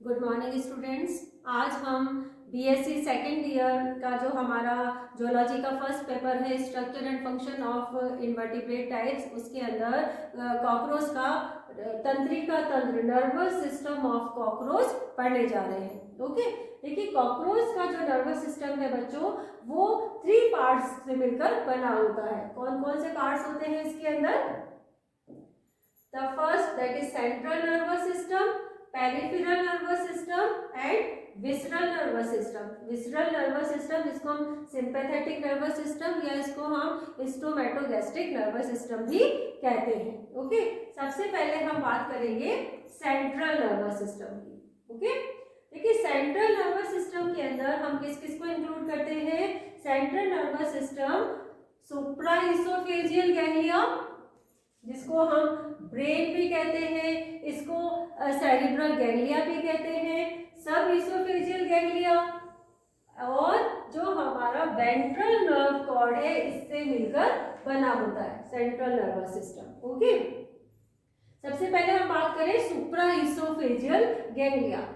Good morning students. आज हम BSc second year का जो हमारा जोलॉजी का फर्स्ट पेपर है structure and function of invertebrate types, उसके अंदर कॉकरोच का तंत्रिका तंत्र नर्वस सिस्टम ऑफ कॉकरोच पढ़ने जा रहे हैं। ओके, देखिए कॉकरोच का जो नर्वस सिस्टम है बच्चों, वो 3 पार्ट्स से मिलकर बना होता है। कौन कौन से पार्ट्स होते हैं इसके अंदर? The first that is central nervous system, peripheral nervous system and visceral nervous system. Visceral nervous system जिसको हम सिंपैथेटिक नर्वस सिस्टम या इसको हम स्टोमैटोगैस्ट्रिक नर्वस सिस्टम भी कहते हैं। ओके, सबसे पहले हम बात करेंगे सेंट्रल नर्वस सिस्टम की। ओके, देखिए सेंट्रल नर्वस सिस्टम के अंदर हम किस किस को इंक्लूड करते हैं? Central nervous system supraoesophageal ganglia, जिसको हम ब्रेन भी कहते हैं, इसको सेरिब्रल गैंग्लिया भी कहते हैं, सब इसोफेजियल गैंग्लिया, और जो हमारा वेंट्रल नर्व कॉर्ड है इससे मिलकर बना होता है सेंट्रल नर्वस सिस्टम। ओके, सबसे पहले हम बात करें सुप्राइसोफेजियल गैंग्लिया।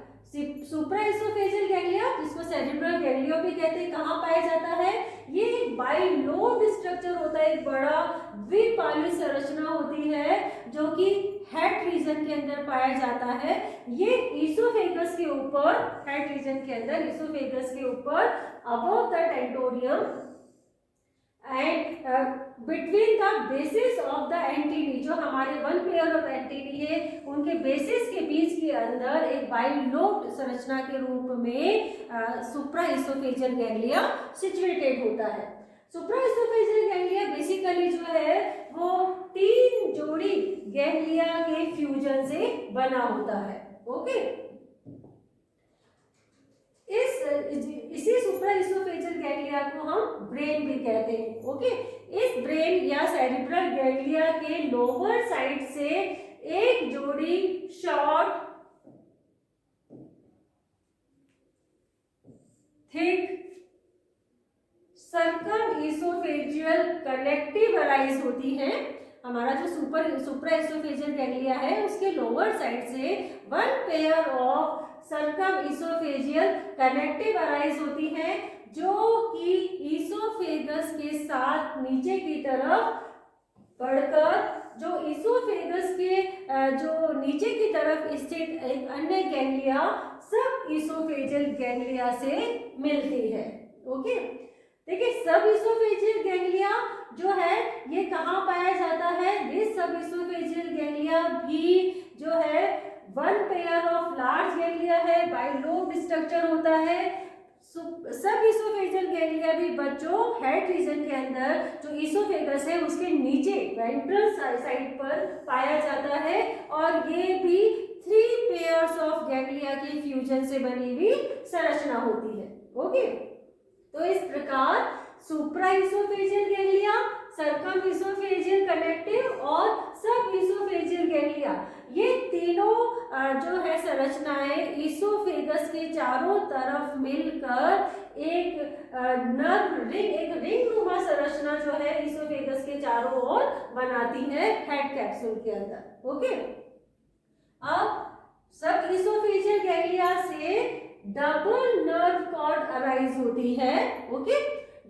सुप्राइसोफेजियल गैंग्लिया जिसको सेरिब्रल गैंग्लिया भी कहते हैं, कहाँ पाया जाता है? ये एक बाइलोब स्ट्रक्चर होता है, एक बड़ा द्विपाली संरचना होती है जो कि हेड रीजन के अंदर पाया जाता है। ये ईसोफेगस के ऊपर, हेड रीजन के अंदर ईसोफेगस के ऊपर above the tentorium and between the basis of the antennae, जो हमारे वन पेयर ऑफ एंटीनी है उनके बेसिस के बीच के अंदर एक बाइलोब्ड संरचना के रूप में सुप्राइसोफेजियल गैंग्लिया सिचुएटेड होता है। सुप्राइसोफेजियल गैंग्लिया बेसिकली जो है वो 3 जोड़ी गैंग्लिया के फ्यूजन से बना होता है। ओके, इसी सुप्राइसोफेजियल गैंग्लिया को हम ब्रेन भी कहते हैं। ओके, इस ब्रेन या सेरिब्रल गैंग्लिया के लोअर साइड से एक जोड़ी short thick circum oesophageal connective arise होती है। हमारा जो सुप्राइसोफेजियल गैंग्लिया है उसके लोअर साइड से one pair of circum oesophageal connective arise होती है, जो कि इसोफेगस के साथ नीचे की तरफ बढ़कर जो इसोफेगस के जो नीचे की तरफ स्थित एक अन्य गैंग्लिया सब इसोफेजियल गैंग्लिया से मिलती है। ओके, देखिए सब इसोफेजियल गैंग्लिया जो है ये कहाँ पाया जाता है? दिस सब इसोफेजियल गैंग्लिया भी जो है one pair of large ganglia है, बाइलोब स्ट्रक्चर होता है। सब इसोफेजियल गैंग्लिया भी बच्चों हेड रीजन के अंदर जो इसोफेगस है उसके नीचे वेंट्रल साइड पर पाया जाता है, और ये भी 3 पेयर्स ऑफ गैंग्लिया के फ्यूजन से बनी हुई संरचना होती है। ओके, तो इस प्रकार supraoesophageal ganglia, circum oesophageal connective और सब इसोफेजियल गैंग्लिया, ये तीनों जो है संरचनाएं इसोफेगस के चारों तरफ मिलकर एक नर्व रिंग, एक रिंग नुमा संरचना जो है इसोफेगस के चारों ओर बनाती है हेड कैप्सूल के अंदर। ओके, अब सब इसोफेजियल गैंग्लिया से डबल नर्व कॉर्ड अराइज होती है। Okay,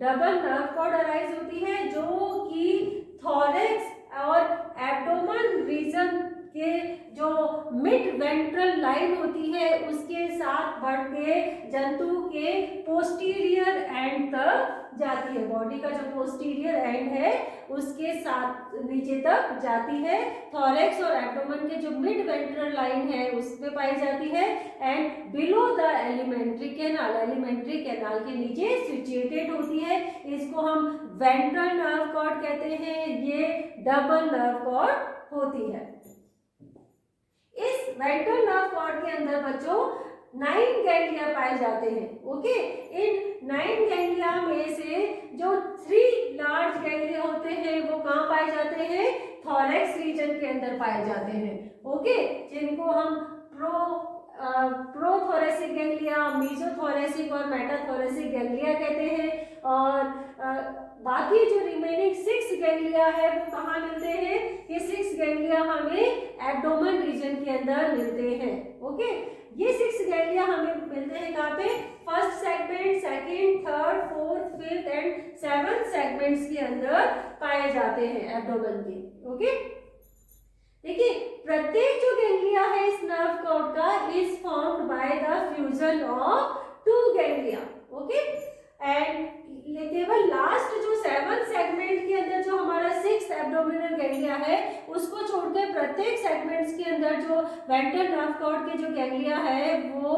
double nerve cord arise होती है जो कि थॉरेक्स और एब्डोमेन रीजन के जो मिड वेंट्रल लाइन होती है उसके साथ बढ़ के जंतु के पोस्टीरियर एंड तक जाती है। बॉडी का जो पोस्टीरियर एंड है उसके साथ नीचे तक जाती है। थॉरेक्स और एब्डोमेन के जो मिड वेंट्रल लाइन है उस पे पाई जाती है, and below the alimentary canal, alimentary canal के नीचे सिचुएटेड होती है। इसको हम वेंट्रल नर्व कॉर्ड कहते हैं। ये डबल नर्व कॉर्ड होती है। इस वेंट्रल नर्व कॉर्ड के अंदर बच्चों 9 गैंग्लिया पाए जाते हैं। ओके, इन 9 गैंग्लिया में से जो 3 लार्ज गैंग्लिया होते हैं वो कहाँ पाए जाते हैं? थॉरेक्स रीजन के अंदर पाए जाते हैं। ओके, जिनको हम प्रोथोरेसिक गैंग्लिया, मीजोथोरेसिक और मेटाथोरेसिक गैंग्लिया कहते हैं। और बाकी जो रिमेनिंग 6 गैंग्लिया है वो कहाँ मिलते हैं? ये 6 गैंग्लिया हमें एब्डोमेन रीजन के अंदर मिलते हैं। हैं। ओके, ये 6 गैंग्लिया हमें मिलते हैं कहाँ पे? First segment, second, third, fourth, fifth and 7th segments के अंदर पाए जाते हैं एब्डोमेन के। ओके, देखिए प्रत्येक जो गैंग्लिया है इस नर्व कॉर्ड का is formed by the fusion of 2 ganglia. Okay, and केवल लास्ट जो 7th सेगमेंट के अंदर जो हमारा 6th एब्डोमिनल गैंग्लिया है उसको छोड़कर प्रत्येक सेगमेंट्स के अंदर जो वेंट्रल नर्व कॉर्ड के जो गैंग्लिया है वो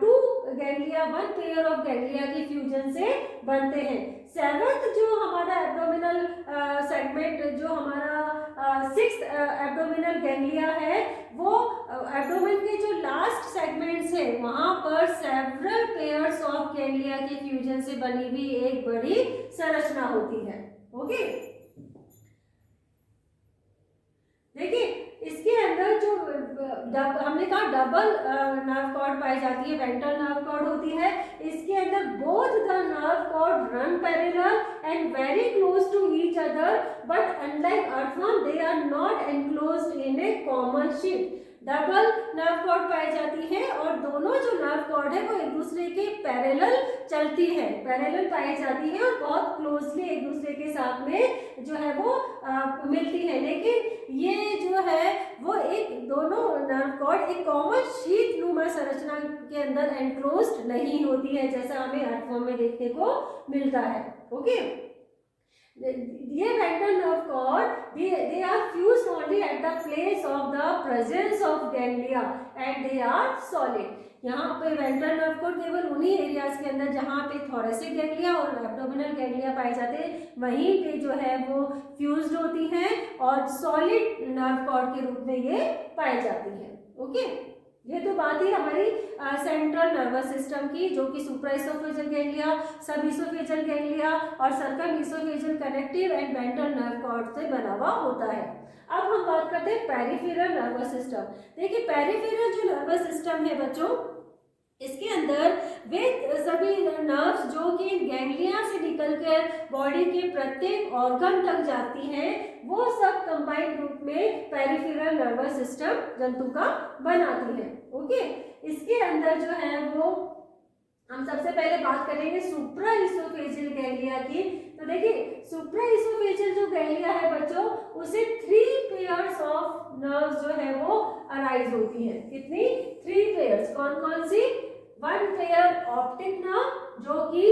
2 गैंग्लिया, 1 पेयर ऑफ गैंग्लिया के फ्यूजन से बनते हैं। 7th जो हमारा एब्डोमिनल सेगमेंट, जो हमारा 6th एब्डोमिनल गैंग्लिया है, वो एब्डोमेन के जो लास्ट सेगमेंट्स है वहां पर सेवरल पेयर्स ऑफ गैंग्लिया के फ्यूजन से बनी हुई एक बड़ी संरचना होती है। ओके, देखिए इसके अंदर जो हमने कहा डबल नर्व कॉर्ड पाई जाती है, वेंट्रल नर्व कॉर्ड होती है। इसके अंदर both the nerve cord run parallel and very close to each other, but unlike earthworm they are not enclosed in a common sheet. Double nerve cord पाई जाती है और दोनों जो नर्व कॉर्ड है वो एक दूसरे के पैरेलल चलती है, पैरेलल पाई जाती है और बहुत क्लोजली एक दूसरे के साथ में जो है वो मिलती है। लेकिन ये जो है वो एक दोनों नर्व कॉर्ड एक कॉमन शीट नुमा संरचना के अंदर एनक्लोज्ड नहीं होती है, जैसा हमें अर्थवर्म में देखने को मिलता है। ओके, ये ventral nerve cord they are fused only at the place of the presence of ganglia and they are solid। यहाँ पे वेंट्रल नर्व कोड केवल उन्हीं एरियाज के अंदर जहाँ पे थोरेसिक गैंग्लिया और एब्डोमिनल गैंग्लिया पाए जाते हैं वहीं पे जो है वो फ्यूज्ड होती हैं और सॉलिड नर्व कॉर्ड के रूप में ये पाई जाती हैं। ओके, ये तो बात ही हमारी सेंट्रल नर्वस सिस्टम की, जो कि supraoesophageal ganglia, sub oesophageal ganglia और circum oesophageal connective and ventral nerve cord से बना हुआ होता है। अब हम बात करते हैं पेरिफेरल नर्वस सिस्टम। देखिए पेरिफेरल जो नर्वस सिस्टम है बच्चों, इसके अंदर वे सभी नर्व्स जो कि गैंग्लिया से निकलकर बॉडी के प्रत्येक ऑर्गन तक जाती हैं वो सब कंबाइंड रूप में पेरिफेरल नर्वस सिस्टम जंतु का बनाती है। ओके, इसके अंदर जो है वो हम सबसे पहले बात करेंगे सुप्रा इसोफेजियल गैंग्लिया की। तो देखिए सुप्रा इसोफेजियल जो गैंग्लिया है बच्चों, उसे 3 पेयर्स ऑफ नर्व्स जो है वो अराइज होती है। कितनी? 3 पेयर्स। कौन कौन सी? 1 पेयर ऑप्टिक नर्व जो कि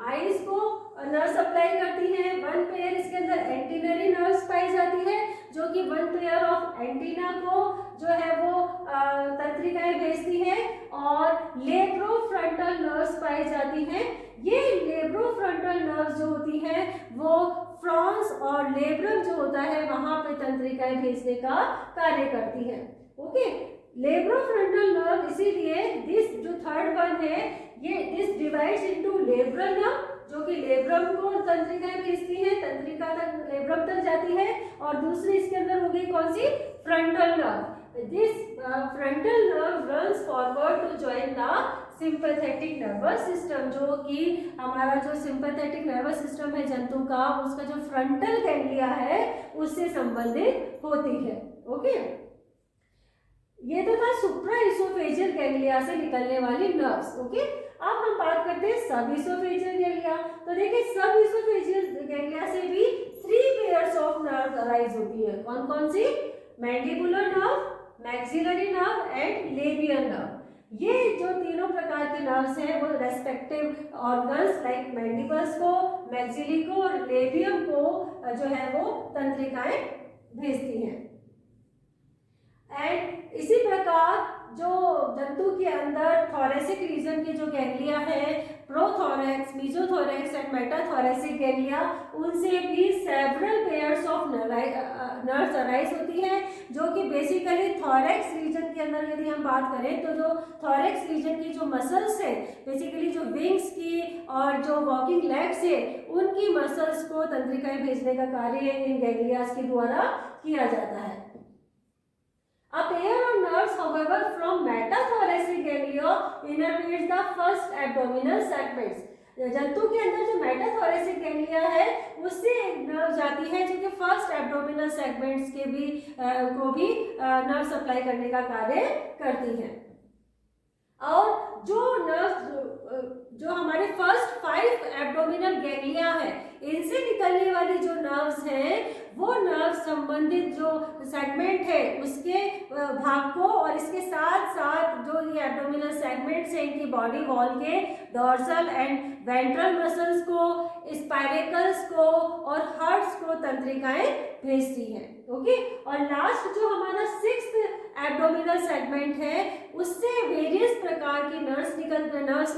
आईज को नर्व सप्लाई करती है। 1 पेयर इसके अंदर एंटीनरी नर्व्स पाई जाती है जो कि 1 पेयर ऑफ एंटीना को जो है वो तंत्रिकाएं भेजती है और लेब्रोफ्रंटल नर्व्स पाई जाती हैं। ये लेब्रोफ्रंटल नर्व्स जो होती हैं वो फ्रॉन्स और लेब्रम जो होता है वहां पे तंत्रिकाएं भेजने का कार्य करती है। ओके, लेब्रोफ्रंटल नर्व, इसीलिए दिस जो थर्ड वन है ये this divides into labral nerve जो कि लेब्रम को तंत्रिकाएं भेजती है, तंत्रिका तक लेब्रम तक जाती है, और दूसरी इसके अंदर हो गई कौन सी? Frontal nerve. This frontal nerve runs forward to join the sympathetic nervous system, जो कि हमारा जो सिंपैथेटिक नर्वस सिस्टम है जंतु का, उसका जो फ्रंटल गैंग्लिया है उससे संबंधित होती है। ओके, ये तो था सुप्रा इसोफेजियल गैंग्लिया से निकलने वाली नर्व्स। ओके, अब हम बात करते हैं सब इसोफेजियल गैंग्लिया। तो देखिए सब इसोफेजियल गैंग्लिया से भी 3 पेयर्स ऑफ नर्व अराइज होती है। कौन कौन सी? Mandibular nerve, maxillary nerve and labial nerve. ये जो तीनों प्रकार के नर्व्स हैं वो रेस्पेक्टिव ऑर्गन्स लाइक मैंडिबल्स को, मैक्सिली को और लेबियम को जो है वो तंत्रिकाएं भेजती हैं। एंड इसी प्रकार जो जंतु के अंदर थोरेसिक रीजन के जो गैंग्लिया है, प्रोथोरैक्स, मेसोथोरैक्स एंड मेटाथोरेसिक गैंग्लिया, उनसे भी several pairs of nerves arise होती है जो कि बेसिकली थोरैक्स रीजन के अंदर यदि हम बात करें तो जो थोरैक्स रीजन की जो मसल्स है, बेसिकली जो विंग्स की और जो वॉकिंग लेग्स है उनकी मसल्स को तंत्रिकाएं भेजने का कार्य इन गैंग्लियास के द्वारा किया जाता है। A pair of nerves, however, from metathoracic ganglia innervates the first abdominal segments। जंतु के अंदर जो मेटाथोरेसिक गैंग्लिया है उससे एक नर्व जाती है जो कि फर्स्ट एब्डोमिनल सेगमेंट्स के भी को भी नर्व सप्लाई करने का कार्य करती है। और जो नर्व जो हमारे फर्स्ट 5 एब्डोमिनल गैंग्लिया है इनसे निकलने वाली जो नर्व्स हैं वो नर्व संबंधित जो सेगमेंट है उसके भाग को और इसके साथ साथ जो ये एब्डोमिनल सेगमेंट्स हैं इनकी बॉडी वॉल के डॉर्सल एंड वेंट्रल मसल्स को, स्पाइरेकल्स को और हार्ट्स को तंत्रिकाएं भेजती हैं। ओके, और लास्ट जो हमारा 6th एब्डोमिनल सेगमेंट है उससे वेरियस प्रकार की नर्व्स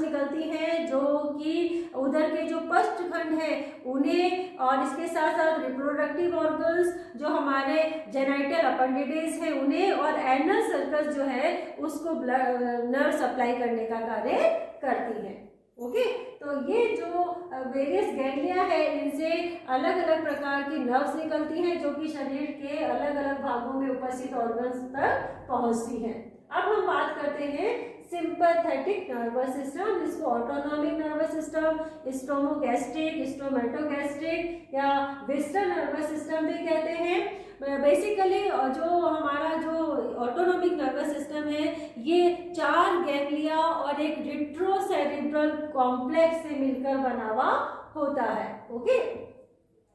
निकलती हैं जो कि उधर के जो पश्चखंड है उन्हें और इसके साथ साथ रिप्रोडक्टिव ऑर्गन्स जो हमारे जेनाइटल अपेंडिसेस है उन्हें और एनल सर्कस जो है उसको नर्व सप्लाई करने का कार्य करती है। ओके, तो ये जो वेरियस गैंग्लिया है इनसे अलग अलग प्रकार की नर्व्स निकलती हैं जो कि शरीर के अलग अलग भागों में उपस्थित ऑर्गन्स तक पहुंचती हैं। अब हम बात करते हैं सिंपैथेटिक नर्वस सिस्टम, जिसको ऑटोनॉमिक नर्वस सिस्टम, स्टोमोगैस्ट्रिक, स्टोमेटोगैस्ट्रिक या विस्टरल नर्वस सिस्टम भी कहते हैं। बेसिकली जो हमारा जो ऑटोनॉमिक नर्वस सिस्टम है ये 4 गैंग्लिया और एक रिट्रोसेरिब्रल कॉम्प्लेक्स से मिलकर बना हुआ होता है। ओके,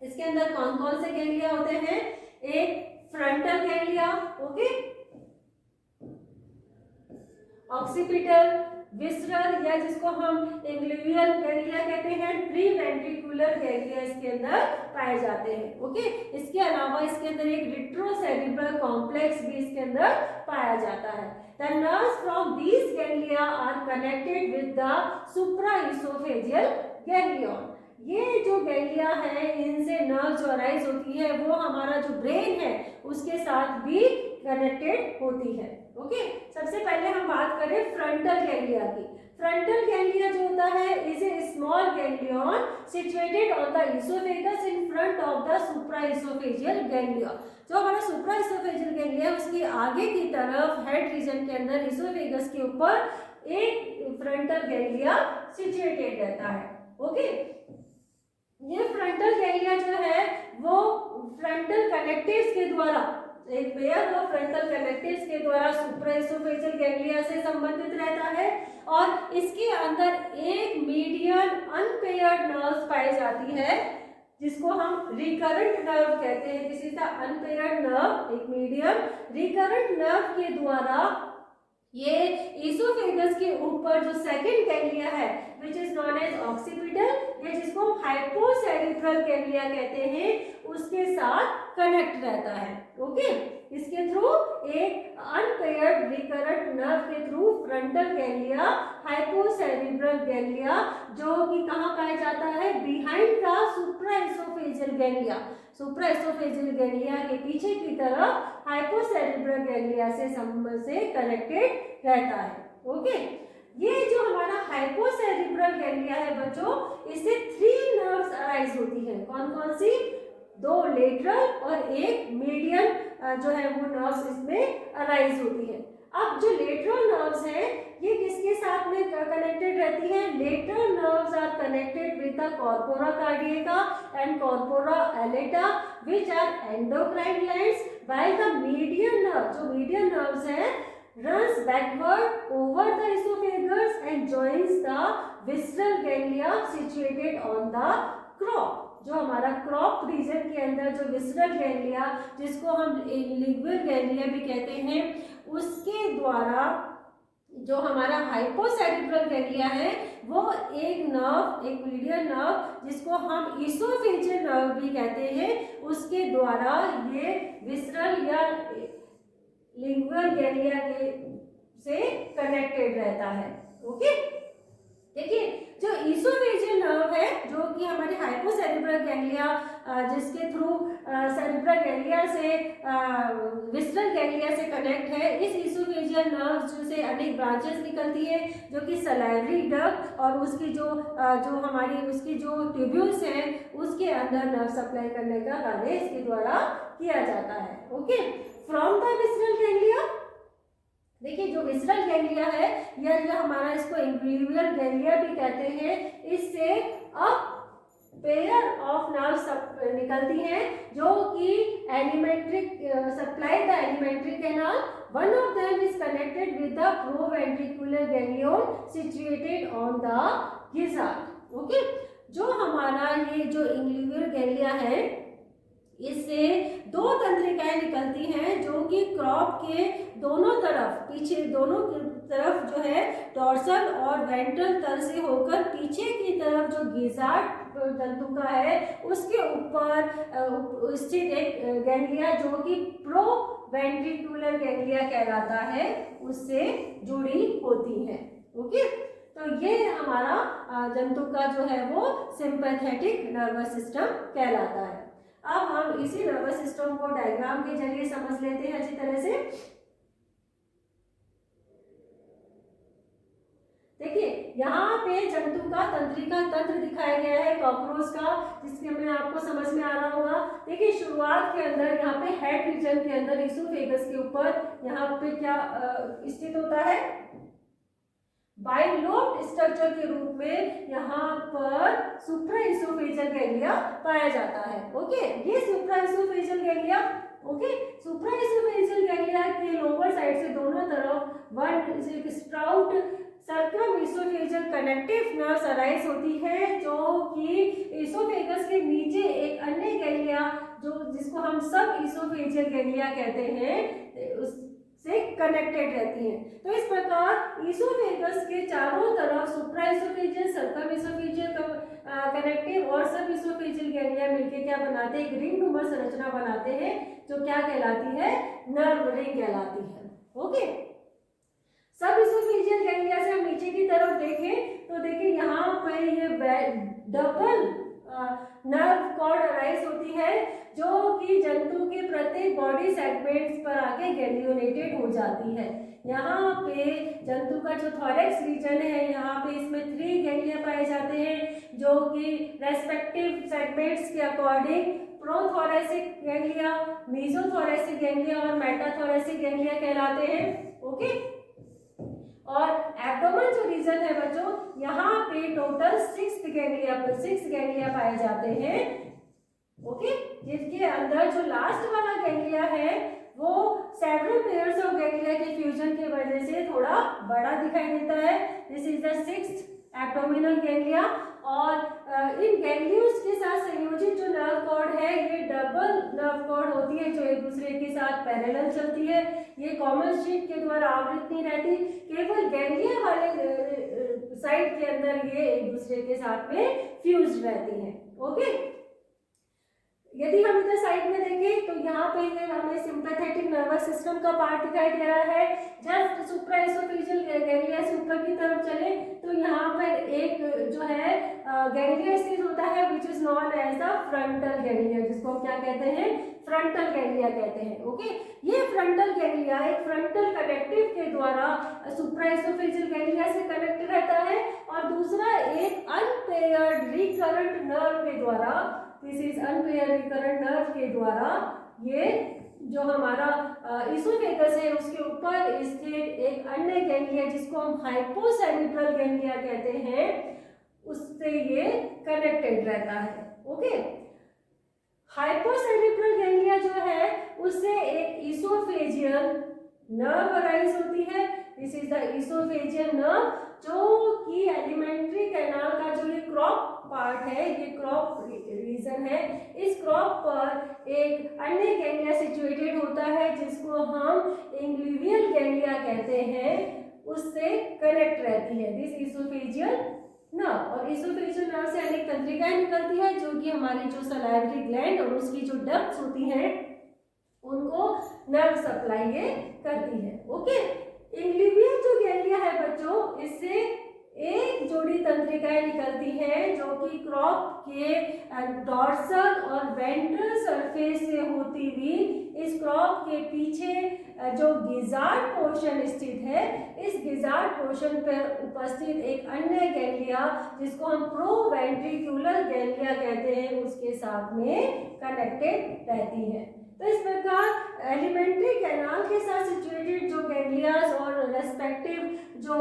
इसके अंदर कौन कौन से गैंग्लिया होते हैं? एक frontal ganglia, okay, occipital, visceral या जिसको हम इंग्लिवियल गैंग्लिया कहते हैं, प्री वेंट्रिकुलर गैंग्लिया इसके अंदर पाए जाते हैं। ओके, इसके अलावा इसके अंदर एक रिट्रोसेरिब्रल कॉम्प्लेक्स भी इसके अंदर पाया जाता है। The nerves from these ganglia are connected with the supraesophageal ganglion. ये जो गैंग्लिया है इनसे नर्व जो अराइज होती है वो हमारा जो ब्रेन है उसके साथ भी कनेक्टेड होती है। ओके, सबसे पहले हम बात करें फ्रंटल गैंग्लिया की। फ्रंटल गैंग्लिया जो होता है is a small ganglion situated on the oesophagus in front of the supraoesophageal ganglia. जो हमारा सुप्राएसोफेजियल गैंग्लिया है उसकी आगे की तरफ हेड रीजन के अंदर इसोफेगस के ऊपर एक फ्रंटल गैंग्लिया सिचुएटेड रहता है। ओके, ये फ्रंटल गैंग्लिया जो है वो फ्रंटल कनेक्टिव्स के द्वारा एक पेयर ऑफ फ्रंटल कनेक्टिव्स के द्वारा सुप्राएसोफेजियल गैंग्लिया से संबंधित रहता है और इसके अंदर एक मीडियन अनपेयर्ड नर्व्स पाई जाती है जिसको हम रिकरेंट नर्व कहते हैं। This is the unpaired nerve, एक मीडियम रिकरेंट नर्व के द्वारा ये इसोफेगस के ऊपर जो सेकंड गैंग्लिया है which is known as occipital या जिसको हाइपोसेरिब्रल गैंग्लिया कहते हैं उसके साथ कनेक्ट रहता है। ओके, इसके थ्रू एक अनपेयर्ड रिकरेंट नर्व के through frontal ganglia, hypocerebral ganglia जो कि कहाँ पाया जाता है? Behind the supraoesophageal ganglia. Supraoesophageal ganglia के पीछे की तरफ हाइपोसेरिब्रल गैंग्लिया से कनेक्टेड रहता है। ओके, ये जो हमारा हाइपोसेरिब्रल गैंग्लिया है बच्चों, इससे 3 नर्व्स अराइज होती है। कौन कौन सी? 2 लेटरल और एक मीडियन जो है वो नर्व्स इसमें अराइज होती है। अब जो लेटरल नर्व्स हैं ये किसके साथ में कनेक्टेड रहती हैं? Lateral nerves are connected with the corpora cardiaca and corpora allata which are endocrine glands, while the median nerve जो मीडियन नर्व्स हैं runs backward over the esophagus and joins the visceral ganglia situated on the crop। जो हमारा crop reason के अंदर जो visceral ganglia जिसको हम lingual ganglia भी कहते हैं उसके द्वारा जो हमारा हाइपोसेरिब्रल गैंग्लिया है वो एक नर्व, एक मीडियन नर्व जिसको हम इसोफेजियल नर्व भी कहते हैं उसके द्वारा ये विसरल या लिंगुअल गैंग्लिया के से कनेक्टेड रहता है। ओके, देखिए जो इसोफेजियल नर्व है जो कि हमारे हाइपोसेरिब्रल गैंग्लिया जिसके थ्रू सेरिब्रल गैंग्लिया से विसरल गैंग्लिया से कनेक्ट है, इस इसोफेजियल नर्व से अनेक ब्रांचेस निकलती है जो कि सलाइवरी डक्ट और उसकी जो हमारी उसकी जो ट्यूब्यूल्स हैं उसके अंदर नर्व सप्लाई करने का कार्य इसके द्वारा किया जाता है। Okay, from the visceral ganglia देखिए जो विसरल गैंग्लिया है या हमारा इसको इंग्लिवियल गैंग्लिया भी कहते हैं, इससे अब पेयर ऑफ नर्व निकलती हैं जो कि alimentary supply the alimentary canal. One of them is connected with the proventricular ganglion situated on the gizzard. Okay, जो हमारा ये जो इंग्लिवियल गैंग्लिया है इससे दो तंत्रिकाएं निकलती हैं जो कि क्रॉप के दोनों तरफ, पीछे दोनों तरफ जो है डॉर्सल और वेंट्रल तर से होकर पीछे की तरफ जो गिजार्ड तंतुका है उसके ऊपर स्थित एक गैंग्लिया जो कि प्रो वेंट्रिकुलर गैंग्लिया कहलाता है उससे जुड़ी होती है। ओके, तो ये हमारा जंतु का जो है वो सिंपैथेटिक नर्वस सिस्टम कहलाता है। अब हम इसी नर्वस सिस्टम को डायग्राम के जरिए समझ लेते हैं अच्छी तरह से। देखिए यहाँ पे जंतु का तंत्रिका तंत्र दिखाया गया है कॉकरोच का, जिसके में आपको समझ में आ रहा होगा। देखिए शुरुआत के अंदर यहाँ पे हेड रीजन के अंदर इसोफेगस के ऊपर यहाँ पे क्या स्थित होता है, बाइलोब्ड स्ट्रक्चर के रूप में यहाँ पर सुप्राइसोफेजियल गैंग्लिया पाया जाता है। ओके, ये supraoesophageal ganglia, okay, supraoesophageal ganglia के लोअर साइड से दोनों तरफ one sprout circum oesophageal connective nerves arise होती है जो कि इसोफेगस के नीचे एक अन्य गैंग्लिया जो जिसको हम सब इसोफेजियल गैंग्लिया कहते हैं उससे कनेक्टेड रहती हैं। तो इस प्रकार इसोफेगस के चारों तरफ सुप्राइसोफेजियल, सर्कम इसोफेजियल, कनेक्टिव और सब इसोफेजियल गैंग्लिया मिलकर क्या बनाते हैं, एक रिंग नुमा संरचना बनाते हैं जो क्या कहलाती है, नर्व रिंग कहलाती है। ओके, सब इसोफेजियल गैंग्लिया से हम नीचे की तरफ देखें तो देखिए यहाँ पर ये डबल नर्व कॉर्ड अराइज होती है जो कि जंतु के प्रत्येक बॉडी सेगमेंट्स पर आके गैंग्लियोनेटेड हो जाती है। यहाँ पे जंतु का जो थॉरेक्स रीजन है यहाँ पे इसमें 3 गैंग्लिया पाए जाते हैं जो कि रेस्पेक्टिव सेगमेंट्स के अकॉर्डिंग प्रोथोरेसिक गैंग्लिया, मीजोथोरेसिक गैंग्लिया और मेटाथोरेसिक गैंग्लिया कहलाते हैं। ओके, और एब्डोमेन जो रीजन है बच्चों यहाँ पे टोटल 6 गैंग्लिया पाए जाते हैं। ओके, जिसके अंदर जो लास्ट वाला गैंग्लिया है वो सेवरल पेयर्स ऑफ गैंग्लिया के फ्यूजन की वजह से थोड़ा बड़ा दिखाई देता है। This is the 6th abdominal ganglia. और इन गैंग्लियोस के साथ संयोजित जो नर्व कॉर्ड है ये डबल नर्व कॉर्ड होती है जो एक दूसरे के साथ पैरेलल चलती है। ये कॉमन शीट के द्वारा आवृत नहीं रहती, केवल गैंग्लिया वाले साइड के अंदर ये एक दूसरे के साथ में फ्यूज रहती हैं। ओके, यदि हम इधर साइड में देखें तो यहाँ पे हमें सिंपैथेटिक नर्वस सिस्टम का पार्ट दिखाई दे रहा है। जस्ट सुप्राइसोफेजियल गैंग्लिया से ऊपर की तरफ चले तो यहाँ पर एक जो है गैंग्लिया स्थित होता है which is known as the frontal ganglia, जिसको हम क्या कहते हैं, फ्रंटल गैंग्लिया कहते हैं। ओके, ये फ्रंटल गैंग्लिया एक फ्रंटल कनेक्टिव के द्वारा सुप्राइसोफेजियल गैंग्लिया से कनेक्ट रहता है और दूसरा एक अनपेयर्ड रिकरेंट नर्व के द्वारा, this is unpaired recurrent nerve के द्वारा ये जो हमारा इसोफेगस है उसके ऊपर स्थित एक अन्य गैंग्लिया जिसको हम हाइपोसेरिब्रल गैंग्लिया कहते हैं उससे ये कनेक्टेड रहता है। ओके, हाइपोसेरिब्रल गैंग्लिया जो है उससे एक इसोफेजियल नर्व अराइज होती है। This is the oesophageal nerve जो कि एलिमेंट्री कैनाल का जो ये क्रॉप पार्ट है, ये क्रॉप रीजन है, इस क्रॉप पर एक अन्य गैंग्लिया सिचुएटेड होता है जिसको हम इंग्लिवियल गैंग्लिया कहते हैं, उससे कनेक्ट रहती है दिस इसोफेजियल नर्व। और इसोफेजियल नर्व से अनेक तंत्रिकाएं निकलती है जो कि हमारी जो सलाइवरी ग्लैंड और उसकी जो डक्ट्स होती हैं उनको नर्व सप्लाई ये करती है। ओके, इंग्लिवियल जो गैंग्लिया है बच्चों इससे एक जोड़ी तंत्रिकाएं निकलती हैं जो कि क्रॉप के डॉर्सल और वेंट्रल सरफेस से होती हुई इस क्रॉप के पीछे जो गिजार्ड पोर्शन स्थित है, इस गिजार्ड पोर्शन पर उपस्थित एक अन्य गैंग्लिया जिसको हम प्रोवेंट्रिकुलर गैंग्लिया कहते हैं उसके साथ में कनेक्टेड रहती है। तो इस प्रकार एलिमेंट्री कैनाल के साथ सिचुएटेड जो गैंग्लियाज और रेस्पेक्टिव जो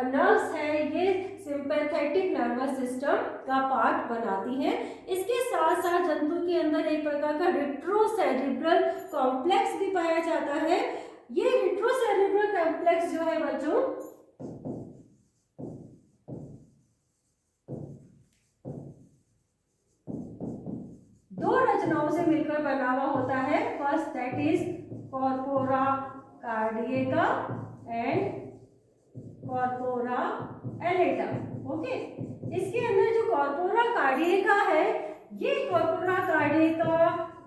नर्व्स है ये सिंपैथेटिक नर्वस सिस्टम का पार्ट बनाती हैं। इसके साथ साथ जंतु के अंदर एक प्रकार का रेट्रोसेरिब्रल कॉम्प्लेक्स भी पाया जाता है। ये रेट्रोसेरिब्रल कॉम्प्लेक्स जो है बच्चों दो रचनाओं से मिलकर बना हुआ होता है। First that is corpora cardiaca and corpora allata. Okay, इसके अंदर जो कॉर्पोरा कार्डिएका है, ये कॉर्पोरा कार्डिएका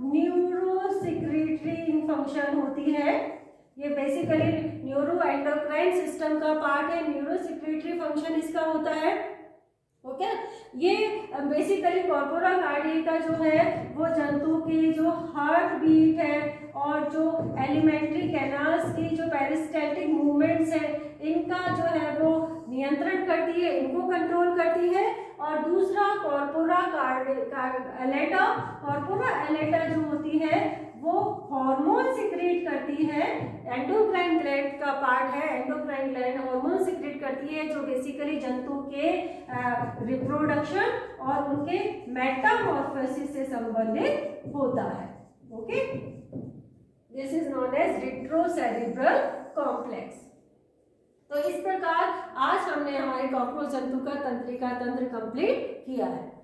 न्यूरोसेक्रेटरी फंक्शन होती है। ये बेसिकली न्यूरो एंडोक्राइन सिस्टम का पार्ट है, न्यूरोसेक्रेटरी फंक्शन इसका होता है। ओके, ये बेसिकली कॉर्पोरा कार्डिएका जो है वो जंतु की जो हार्ट बीट है और जो एलिमेंट्री कैनाल्स की जो पेरिस्टैल्टिक मूवमेंट्स है इनका जो है वो नियंत्रण करती है, इनको कंट्रोल करती है। और दूसरा कॉर्पोरा एलेटा, कॉर्पोरा एलेटा जो होती है वो हार्मोन सिक्रेट करती है, एंडोक्राइन ग्लैंड का पार्ट है। एंडोक्राइन ग्लैंड हार्मोन सिक्रेट करती है जो बेसिकली जंतु के रिप्रोडक्शन और उनके मेटामॉर्फोसिस से संबंधित होता है। Okay, this is known as retrocerebral complex. तो इस प्रकार आज हमने हमारे कॉकरोच जंतु का तंत्रिका तंत्र कंप्लीट किया है।